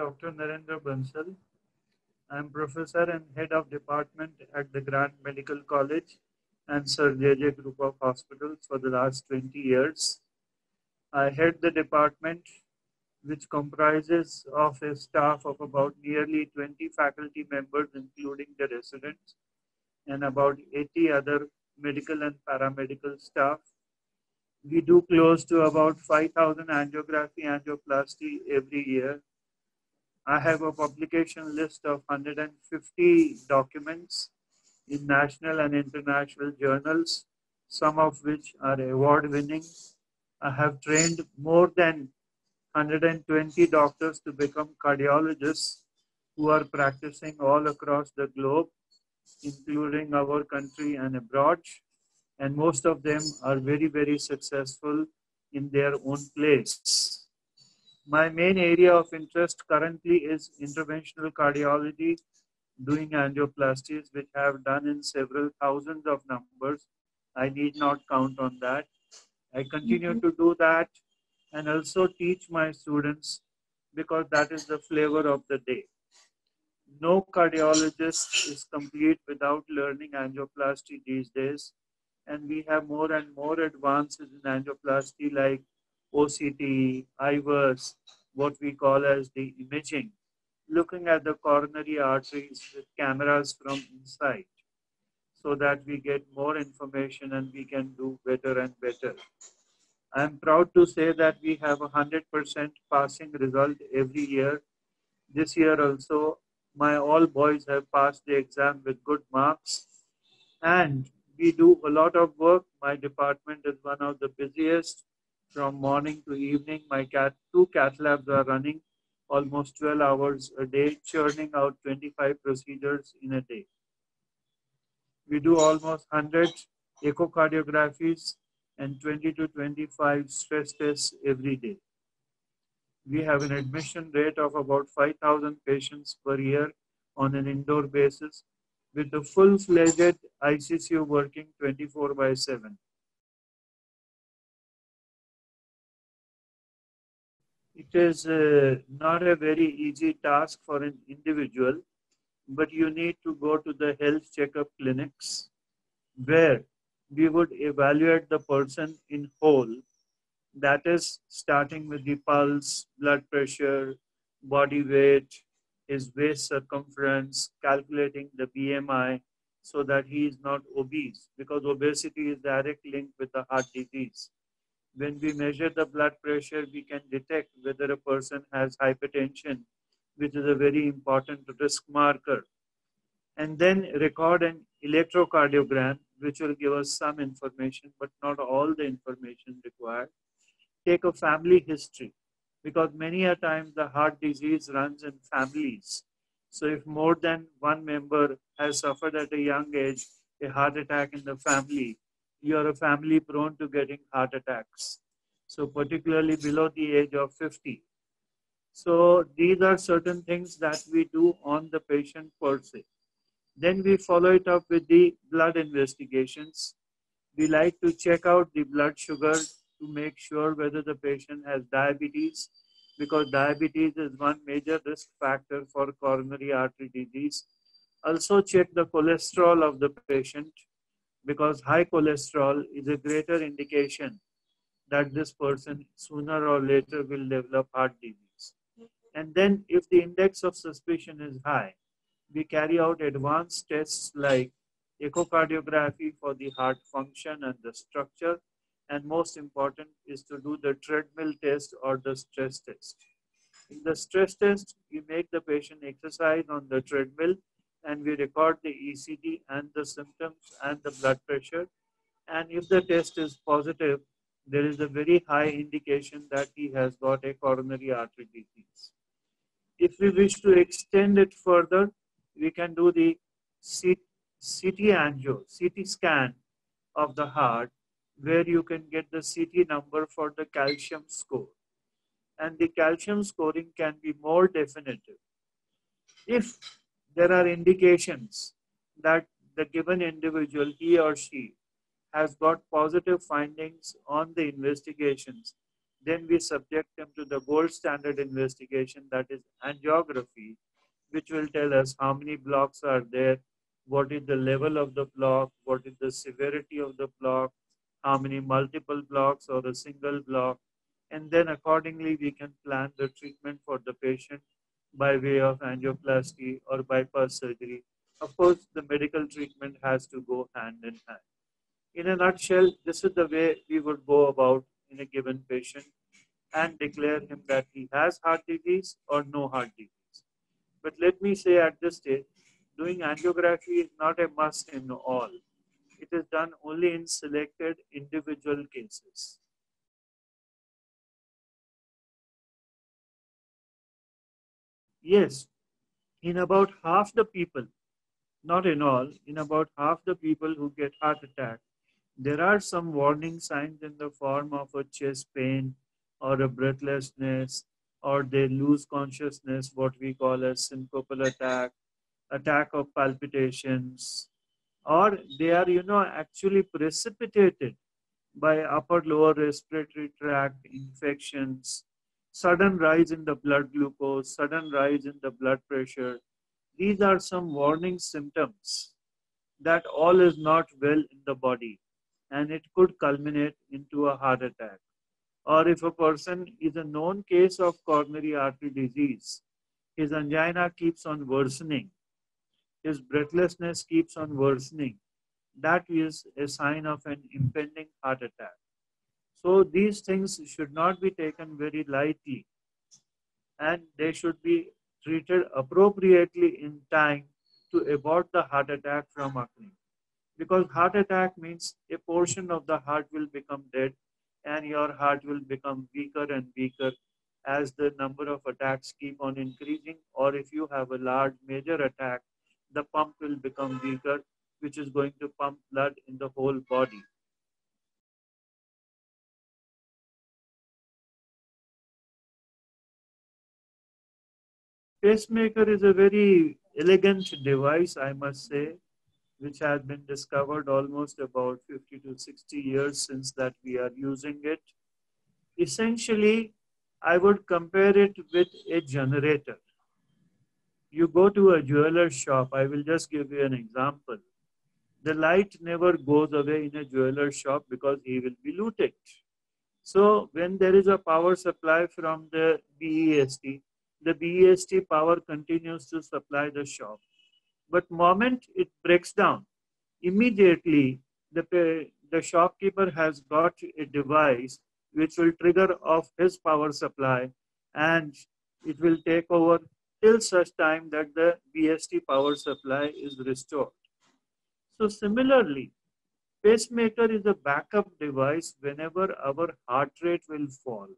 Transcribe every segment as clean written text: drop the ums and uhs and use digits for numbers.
Dr. Narendra Bansal. I am professor and head of department at the Grant Medical College and Sir J.J. Group of Hospitals for the last 20 years. I head the department, which comprises of a staff of about nearly 20 faculty members, including the residents, and about 80 other medical and paramedical staff. We do close to about 5,000 angiography, angioplasty every year. I have a publication list of 150 documents in national and international journals, some of which are award winning. I have trained more than 120 doctors to become cardiologists who are practicing all across the globe, including our country and abroad. And most of them are very, very successful in their own place. My main area of interest currently is interventional cardiology, doing angioplasties, which I have done in several thousands of numbers. I need not count on that. I continue to do that and also teach my students because that is the flavor of the day. No cardiologist is complete without learning angioplasty these days. And we have more and more advances in angioplasty like OCT, IVUS, what we call as the imaging, looking at the coronary arteries with cameras from inside so that we get more information and we can do better and better. I am proud to say that we have a 100% passing result every year. This year also, my all boys have passed the exam with good marks, and we do a lot of work. My department is one of the busiest from morning to evening. My two cath labs are running almost 12 hours a day, churning out 25 procedures in a day. We do almost 100 echocardiographies and 20 to 25 stress tests every day. We have an admission rate of about 5,000 patients per year on an indoor basis, with the full-fledged ICCU working 24/7. It is not a very easy task for an individual, but you need to go to the health checkup clinics where we would evaluate the person in whole. That is starting with the pulse, blood pressure, body weight, his waist circumference, calculating the BMI so that he is not obese, because obesity is directly linked with the heart disease. When we measure the blood pressure, we can detect whether a person has hypertension, which is a very important risk marker. And then record an electrocardiogram, which will give us some information, but not all the information required. Take a family history, because many a times the heart disease runs in families. So if more than one member has suffered at a young age a heart attack in the family, you are a family prone to getting heart attacks. So particularly below the age of 50. So these are certain things that we do on the patient per se. Then we follow it up with the blood investigations. We like to check out the blood sugar to make sure whether the patient has diabetes, because diabetes is one major risk factor for coronary artery disease. Also check the cholesterol of the patient, because high cholesterol is a greater indication that this person sooner or later will develop heart disease. And then if the index of suspicion is high, we carry out advanced tests like echocardiography for the heart function and the structure. And most important is to do the treadmill test or the stress test. In the stress test, we make the patient exercise on the treadmill and we record the ECG and the symptoms and the blood pressure. And if the test is positive, there is a very high indication that he has got a coronary artery disease. If we wish to extend it further, we can do the CT angio, CT scan of the heart, where you can get the CT number for the calcium score. And the calcium scoring can be more definitive. If there are indications that the given individual, he or she, has got positive findings on the investigations, Then we subject them to the gold standard investigation, that is angiography, which will tell us how many blocks are there, what is the level of the block, what is the severity of the block, how many multiple blocks or a single block. And then accordingly, we can plan the treatment for the patient by way of angioplasty or bypass surgery. Of course, the medical treatment has to go hand in hand. In a nutshell, this is the way we would go about in a given patient and declare him that he has heart disease or no heart disease. But let me say at this stage, doing angiography is not a must in all. It is done only in selected individual cases. Yes, in about half the people, not in all, in about half the people who get heart attack, there are some warning signs in the form of a chest pain or a breathlessness, or they lose consciousness, what we call a syncopal attack, attack of palpitations, or they are, actually precipitated by upper lower respiratory tract infections, sudden rise in the blood glucose, sudden rise in the blood pressure. These are some warning symptoms that all is not well in the body and it could culminate into a heart attack. Or if a person is a known case of coronary artery disease, his angina keeps on worsening, his breathlessness keeps on worsening, that is a sign of an impending heart attack. So these things should not be taken very lightly and they should be treated appropriately in time to abort the heart attack from occurring. Because heart attack means a portion of the heart will become dead and your heart will become weaker and weaker as the number of attacks keep on increasing, or if you have a large major attack, the pump will become weaker, which is going to pump blood in the whole body. Pacemaker is a very elegant device, I must say, which has been discovered almost about 50 to 60 years since that we are using it. Essentially, I would compare it with a generator. You go to a jeweler shop, I will just give you an example. The light never goes away in a jeweler shop because he will be looted. So when there is a power supply from the BEST power continues to supply the shop. But moment it breaks down, immediately the shopkeeper has got a device which will trigger off his power supply and it will take over till such time that the BST power supply is restored. So similarly, pacemaker is a backup device whenever our heart rate will fall.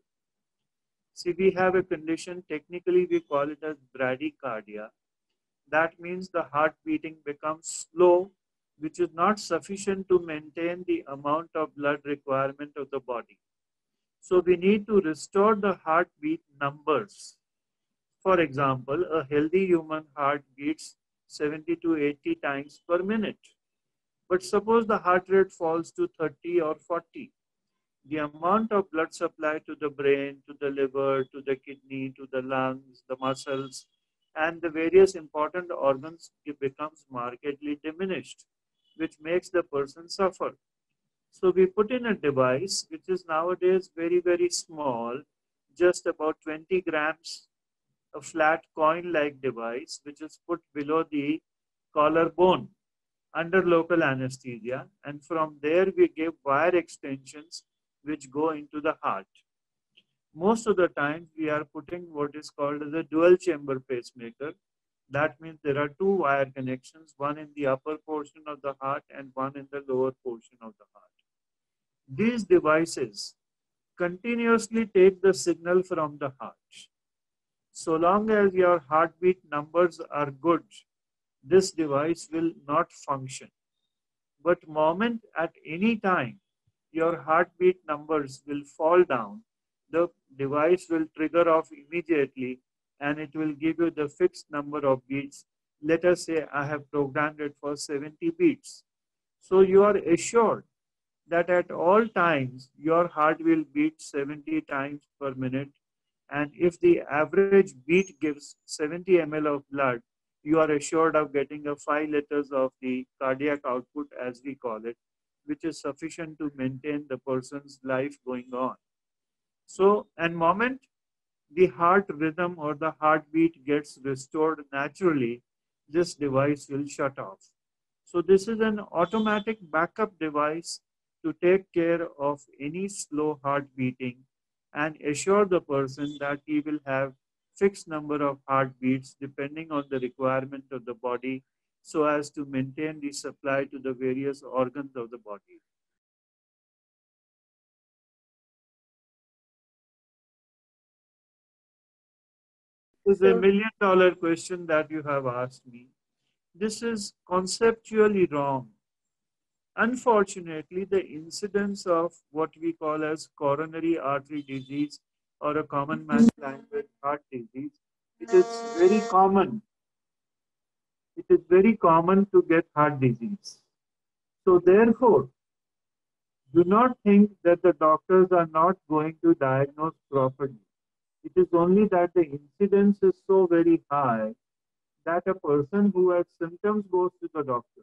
See, we have a condition, technically we call it as bradycardia. That means the heart beating becomes slow, which is not sufficient to maintain the amount of blood requirement of the body. So we need to restore the heartbeat numbers. For example, a healthy human heart beats 70 to 80 times per minute. But suppose the heart rate falls to 30 or 40. The amount of blood supply to the brain, to the liver, to the kidney, to the lungs, the muscles, and the various important organs becomes markedly diminished, which makes the person suffer. So we put in a device which is nowadays very, very small, just about 20 grams, a flat coin-like device, which is put below the collarbone under local anesthesia. And from there we give wire extensions which go into the heart. Most of the time we are putting what is called as a dual chamber pacemaker. That means there are two wire connections, one in the upper portion of the heart and one in the lower portion of the heart. These devices continuously take the signal from the heart. So long as your heartbeat numbers are good, this device will not function. But moment at any time your heartbeat numbers will fall down, the device will trigger off immediately and it will give you the fixed number of beats. Let us say I have programmed it for 70 beats. So you are assured that at all times your heart will beat 70 times per minute. And if the average beat gives 70 ml of blood, you are assured of getting a 5 liters of the cardiac output, as we call it, which is sufficient to maintain the person's life going on. So, and moment the heart rhythm or the heartbeat gets restored naturally, this device will shut off. So this is an automatic backup device to take care of any slow heart beating and assure the person that he will have fixed number of heartbeats depending on the requirement of the body so as to maintain the supply to the various organs of the body. This is a $1 million question that you have asked me. This is conceptually wrong. Unfortunately, the incidence of what we call as coronary artery disease or a common man's language heart disease, it is very common. It is very common to get heart disease. So therefore, do not think that the doctors are not going to diagnose properly. It is only that the incidence is so very high that a person who has symptoms goes to the doctor.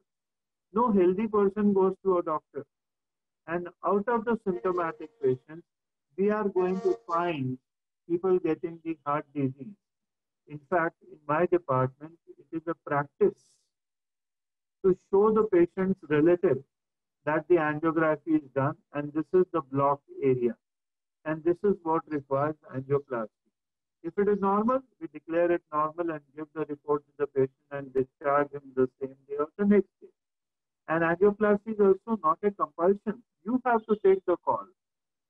No healthy person goes to a doctor. And out of the symptomatic patients, we are going to find people getting the heart disease. In fact, in my department, it is a practice to show the patient's relative that the angiography is done and this is the blocked area. And this is what requires angioplasty. If it is normal, we declare it normal and give the report to the patient and discharge him the same day or the next day. And angioplasty is also not a compulsion. You have to take the call.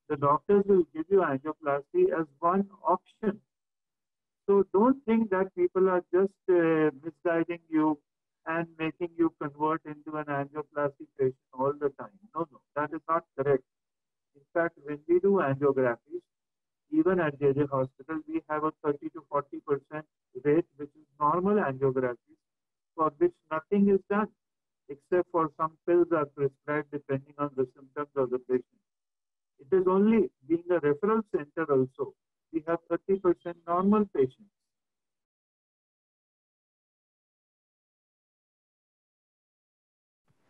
The doctors will give you angioplasty as one option. So don't think that people are just misguiding you and making you convert into an angioplasty patient all the time. No, no, that is not correct. In fact, when we do angiographies, even at JJ Hospital, we have a 30 to 40% rate, which is normal angiographies, for which nothing is done, except for some pills are prescribed depending on the symptoms of the patient. It is only being a referral center also. We have 30% normal patients.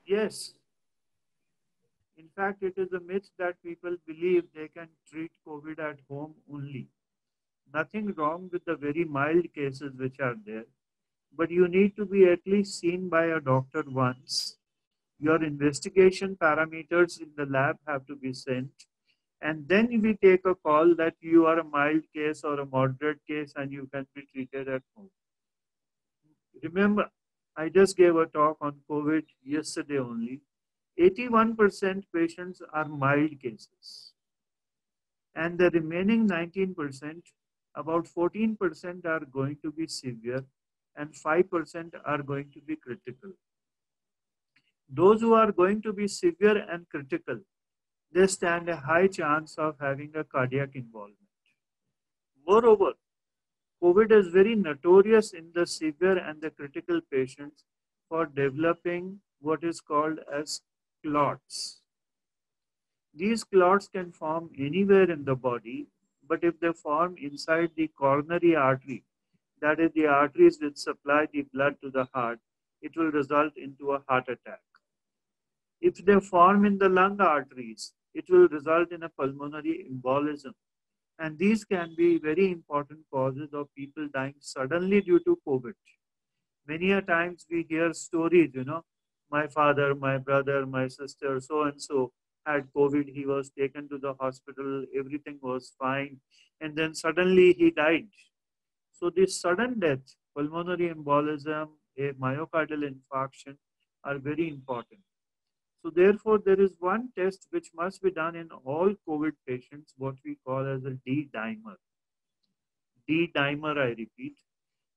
Yes. In fact, it is a myth that people believe they can treat COVID at home only. Nothing wrong with the very mild cases which are there, but you need to be at least seen by a doctor once. Your investigation parameters in the lab have to be sent, and then we take a call that you are a mild case or a moderate case and you can be treated at home. Remember, I just gave a talk on COVID yesterday only. 81% patients are mild cases. And the remaining 19%, about 14% are going to be severe and 5% are going to be critical. Those who are going to be severe and critical, they stand a high chance of having a cardiac involvement. Moreover, COVID is very notorious in the severe and the critical patients for developing what is called as clots. These clots can form anywhere in the body, but if they form inside the coronary artery, that is the arteries which supply the blood to the heart, it will result into a heart attack. If they form in the lung arteries, it will result in a pulmonary embolism. And these can be very important causes of people dying suddenly due to COVID. Many a times we hear stories, my father, my brother, my sister, so and so had COVID. He was taken to the hospital, everything was fine, and then suddenly he died. So this sudden death, pulmonary embolism, a myocardial infarction are very important. So therefore, there is one test which must be done in all COVID patients, what we call as a D-dimer. D-dimer, I repeat.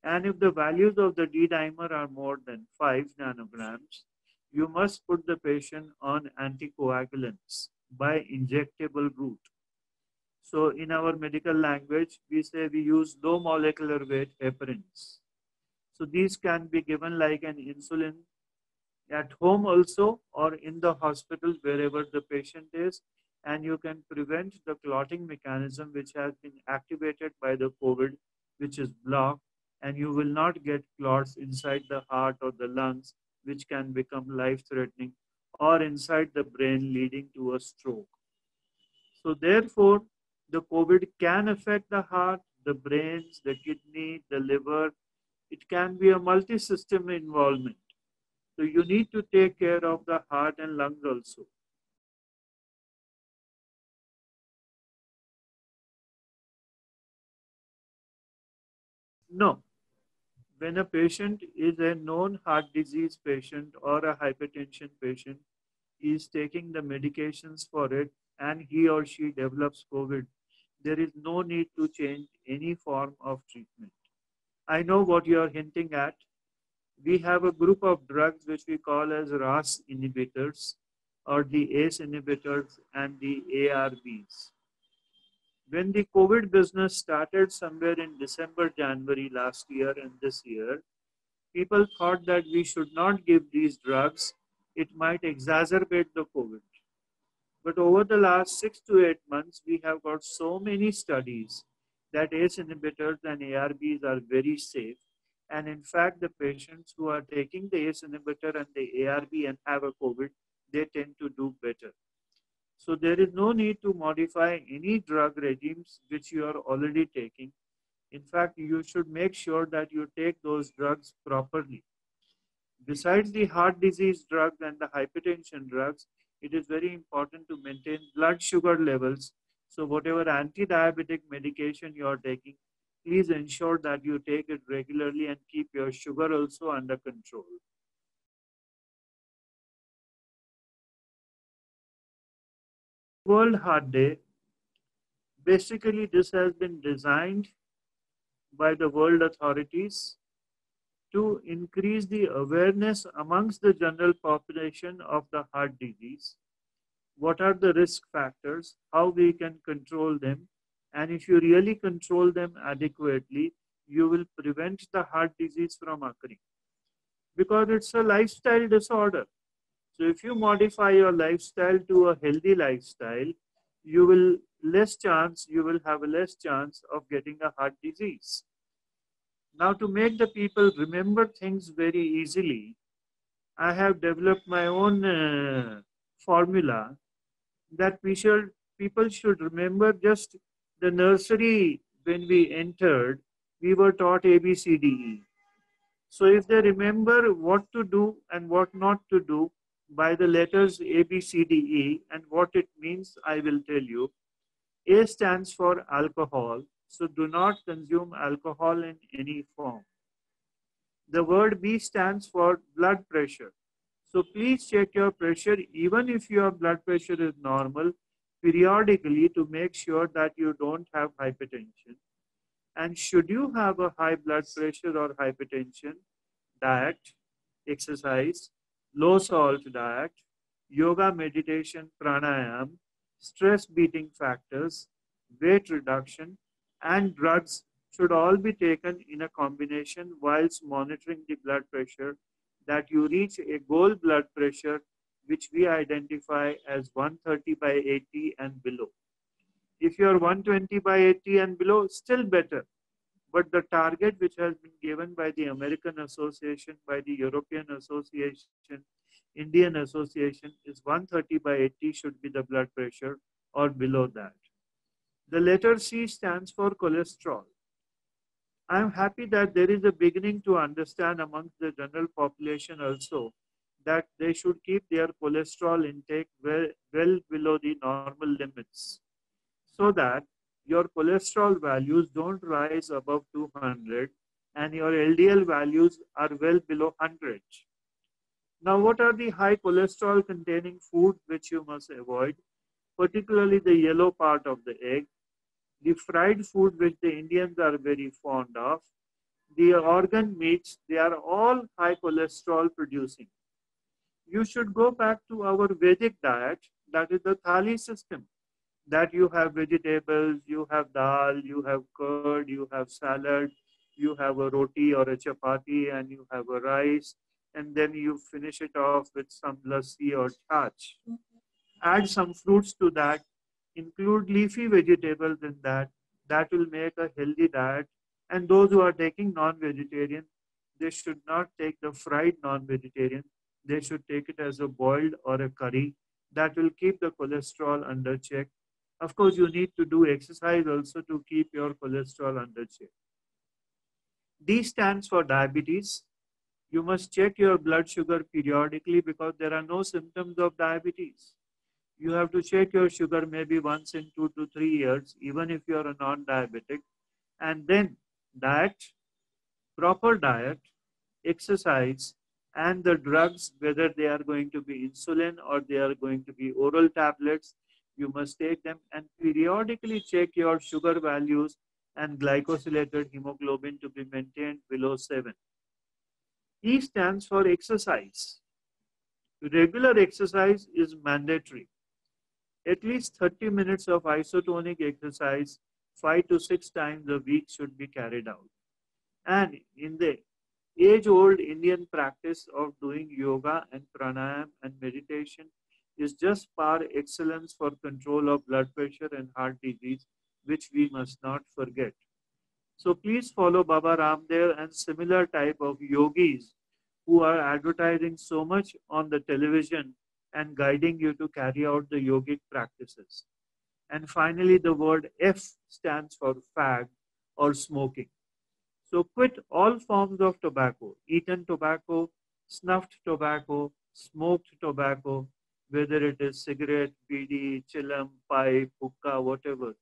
And if the values of the D-dimer are more than 5 nanograms, you must put the patient on anticoagulants by injectable route. So in our medical language, we say we use low molecular weight heparins. So these can be given like an insulin at home also or in the hospital wherever the patient is, and you can prevent the clotting mechanism which has been activated by the COVID, which is blocked, and you will not get clots inside the heart or the lungs, which can become life threatening, or inside the brain leading to a stroke. So therefore, the COVID can affect the heart, the brains, the kidney, the liver. It can be a multi-system involvement. So you need to take care of the heart and lungs also. No, when a patient is a known heart disease patient or a hypertension patient, he is taking the medications for it and he or she develops COVID, there is no need to change any form of treatment. I know what you are hinting at. We have a group of drugs which we call as RAS inhibitors or the ACE inhibitors and the ARBs. When the COVID business started somewhere in December, January last year and this year, people thought that we should not give these drugs. It might exacerbate the COVID. But over the last 6 to 8 months, we have got so many studies that ACE inhibitors and ARBs are very safe. And in fact, the patients who are taking the ACE inhibitor and the ARB and have a COVID, they tend to do better. So there is no need to modify any drug regimes which you are already taking. In fact, you should make sure that you take those drugs properly. Besides the heart disease drugs and the hypertension drugs, it is very important to maintain blood sugar levels. So whatever anti-diabetic medication you are taking, please ensure that you take it regularly and keep your sugar also under control. World Heart Day, basically this has been designed by the world authorities to increase the awareness amongst the general population of the heart disease. What are the risk factors, how we can control them, and if you really control them adequately, you will prevent the heart disease from occurring because it's a lifestyle disorder. So if you modify your lifestyle to a healthy lifestyle, you will have a less chance of getting a heart disease. Now, to make the people remember things very easily, I have developed my own formula that people should remember just the nursery when we entered, we were taught A, B, C, D, E. So if they remember what to do and what not to do by the letters A, B, C, D, E and what it means, I will tell you. A stands for alcohol. So do not consume alcohol in any form. The word B stands for blood pressure. So please check your pressure even if your blood pressure is normal periodically to make sure that you don't have hypertension. And should you have a high blood pressure or hypertension, diet, exercise, low salt diet, yoga, meditation, pranayam, stress beating factors, weight reduction, and drugs should all be taken in a combination whilst monitoring the blood pressure that you reach a goal blood pressure which we identify as 130 by 80 and below. If you are 120 by 80 and below, still better. But the target which has been given by the American Association, by the European Association, Indian Association is 130 by 80 should be the blood pressure or below that. The letter C stands for cholesterol. I am happy that there is a beginning to understand amongst the general population also that they should keep their cholesterol intake well below the normal limits so that your cholesterol values don't rise above 200 and your LDL values are well below 100. Now, what are the high cholesterol containing foods which you must avoid? Particularly the yellow part of the egg, the fried food which the Indians are very fond of, the organ meats, they are all high cholesterol producing. You should go back to our Vedic diet, that is the Thali system, that you have vegetables, you have dal, you have curd, you have salad, you have a roti or a chapati, and you have a rice, and then you finish it off with some lassi or chach. Add some fruits to that, include leafy vegetables in that. That will make a healthy diet. And those who are taking non-vegetarian, they should not take the fried non-vegetarian. They should take it as a boiled or a curry. That will keep the cholesterol under check. Of course, you need to do exercise also to keep your cholesterol under check. D stands for diabetes. You must check your blood sugar periodically because there are no symptoms of diabetes. You have to check your sugar maybe once in 2 to 3 years, even if you are a non-diabetic. And then diet, proper diet, exercise, and the drugs, whether they are going to be insulin or they are going to be oral tablets, you must take them and periodically check your sugar values and glycosylated hemoglobin to be maintained below 7. E stands for exercise. Regular exercise is mandatory. At least 30 minutes of isotonic exercise 5 to 6 times a week should be carried out. And in the age-old Indian practice of doing yoga and pranayam and meditation is just par excellence for control of blood pressure and heart disease, which we must not forget. So please follow Baba Ramdev and similar type of yogis who are advertising so much on the television and guiding you to carry out the yogic practices. And finally, the word F stands for fag or smoking. So quit all forms of tobacco, eaten tobacco, snuffed tobacco, smoked tobacco, whether it is cigarette, bidi, chillum, pipe, hookah, whatever.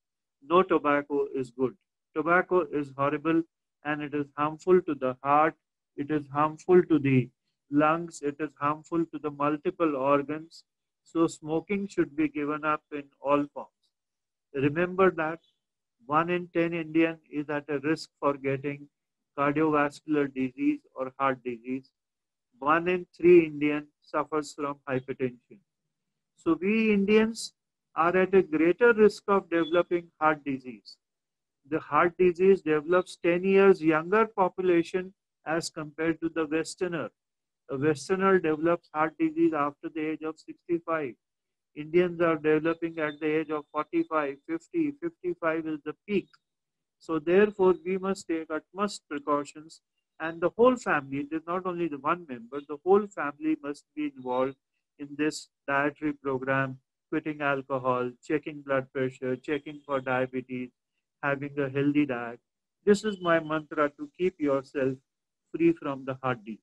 No tobacco is good. Tobacco is horrible and it is harmful to the heart, it is harmful to the lungs, it is harmful to the multiple organs. So smoking should be given up in all forms. Remember that 1 in 10 Indian is at a risk for getting cardiovascular disease or heart disease. 1 in 3 Indian suffers from hypertension. So we Indians are at a greater risk of developing heart disease. The heart disease develops 10 years younger population as compared to the Westerner. A Westerner develops heart disease after the age of 65. Indians are developing at the age of 45, 50, 55 is the peak. So therefore, we must take utmost precautions and the whole family, it is not only the one member, the whole family must be involved in this dietary program, quitting alcohol, checking blood pressure, checking for diabetes, having a healthy diet. This is my mantra to keep yourself free from the heart disease.